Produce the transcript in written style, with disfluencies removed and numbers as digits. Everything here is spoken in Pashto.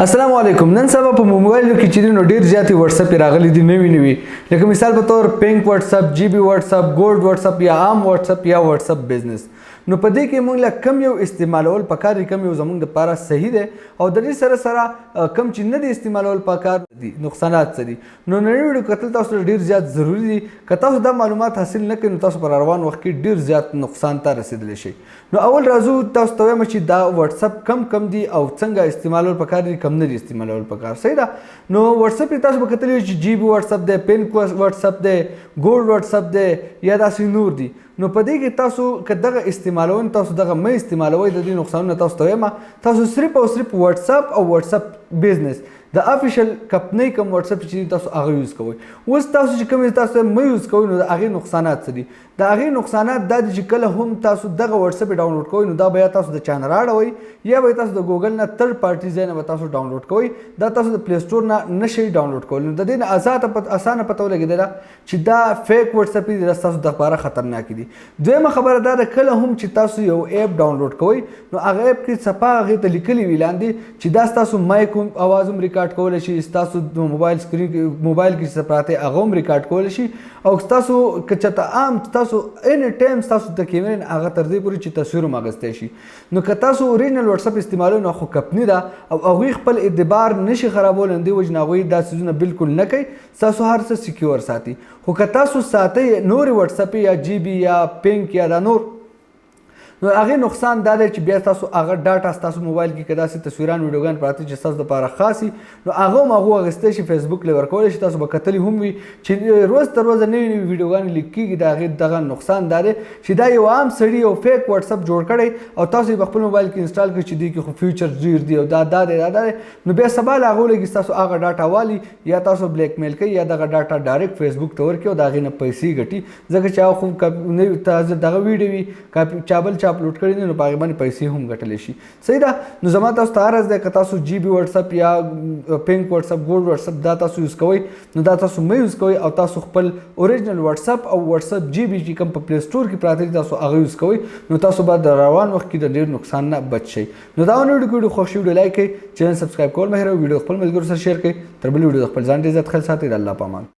السلام علیکم. نن سبا په موبایل کې چې نو ډیر زیاتې واتس اپ راغلي دي نوي لکه مثال په تور پینک واتس اپ، جی بی واتس اپ، ګولډ واتس اپ یا عام واتس اپ یا واتس اپ بزنس. نو په دې کې موږ له کم یو استعمالول پکار دي، کم یو زموږ لپاره صحیح دی او د دې سره سره کم چې نه دي استعمالول پکار دي نقصانات څه دي. نو نړۍ ویډیو کتل تاسو ډیر زیات ضروری دي. که تاسو دا معلومات حاصل نه کړئ نو تاسو پر روان وخت کې ډیر زیات نقصان ته رسیدلی شي. نو اول راځو تاسو ته وایم چې دا واتس اپ کم دي او څنګه استعمالول پکار دي، کم نه دي استعمالول پکار. صحیح ده. نو واتس اپ تاسو به کتلی چې جی بی واتس اپ دی، پینک واتس اپ دی، ګولډ واتس اپ دی یا داسې نور دي. نو په دې کې تاسو که دغه استعمالون تاسو دغه مه استعمالوئ، د دې نقصانونه تاسو ته وایم. تاسو صرف او صرف واتس اپ او واتس اپ بزنس د افیشل کمپنۍ کوم واتس اپ چې تاسو هغه یوز کوئ. اوس تاسو چې کوم تاسو مه یوز کوئ نو د هغې نقصانات څه دي؟ د هغې نقصانات دا دي چې کله هم تاسو دغه واتس اپ ډاونلوډ کوئ نو دا به یا تاسو د چا نه راړوئ یا به تاسو د ګوګل نه تھرډ پارټي ځای نه به تاسو ډاونلوډ کوئ. دا تاسو د پلی سټور نه نشئ ډاونلوډ کولی. نو د دې نه اسانه پته ولګېدله چې دا فیک واتس اپ دي، دا ستاسو دپاره خطرناک دي. دویمه خبره دا ده کله هم چې تاسو یو ایپ ډاونلوډ کوئ نو هغه ایپ کې څپه هغې ته لیکلي وي لاندې چې دا ستاسو مایک اواز هم ریکارډ کولی شي، ستاسو د موبایل سکرین موبایل کې چې پراته هغه هم ریکارډ کولی شي او ستاسو که چېرته عام ستاسو اینی ټایم ستاسو د کیمرې نه هغه تر دې پورې چې تصویر هم اخیستی شي. نو که تاسو اوریجنل واتس اپ استعمالوئ نو خو کمپني ده او هغوی خپل اعتبار نشي خرابولی، همدې وجې نه هغوی دا څیزونه بالکل نه کوي، ستاسو هر څه سیکیور ساتي. خو که تاسو ساتئ نورې واتس اپ یا جی بي یا پینک یا دا نور نو هغې نقصان دا دی چې بیا تاسو هغه ډاټا ستاسو موبایل کې که داسې تصویران ویډیوګان پراته چې ستاسو دپاره خاص وي نو هغه هم هغو اخیستی شي، فیسبوک له ورکولی شي. تاسو به کتلي هم وي چې روز تر روزه نوي ویډیوګانې لیک کېږي. د هغې دغه نقصان دا دی چې دا یو عام سړي یو فیک واتس اپ جوړ کړی او تاسو یې په خپل موبایل کې انسټال کړئ چې دې کې خو فیوچر ډېر دي او دا دی نو بیا سبا له هغو لګي ستاسو هغه ډاټا والي یا تاسو بلیک میل کوي یا دغه ډاټا ډایرکټ فیسبوک ته ورکړي او د هغې نه پیسې ګټي، ځکه چې هغه خو تازه دغه ویډیو وي چا بل چا اپلوډ کړی دی نو په هغې باندې پیسې هم ګټلی شي. صحیح ده. نو زما تاسو ته عرض دی که تاسو جی بي واتس اپ یا پینک واتس اپ، ګولډ واتس اپ دا تاسو یوز کوئ نو دا تاسو مه یوز کوئ او تاسو خپل اوریجنل واتس اپ او واتس اپ جی بي چې کوم په پلی سټور کې پراته دي تاسو هغه یوز کوئ نو تاسو به د روان وخت کې د ډېر نقصان نه بچ شئ. نو دا ویډیو خوښ شي ویډیو لایک کړئ، چینل سبسکرایب کول مه هېروئ، ویډیو خپل ملګرو سره شیر کړئ. تر بلې ویډیو د خپل ځان ډېر عزت خیال ساتئ. د الله په امان.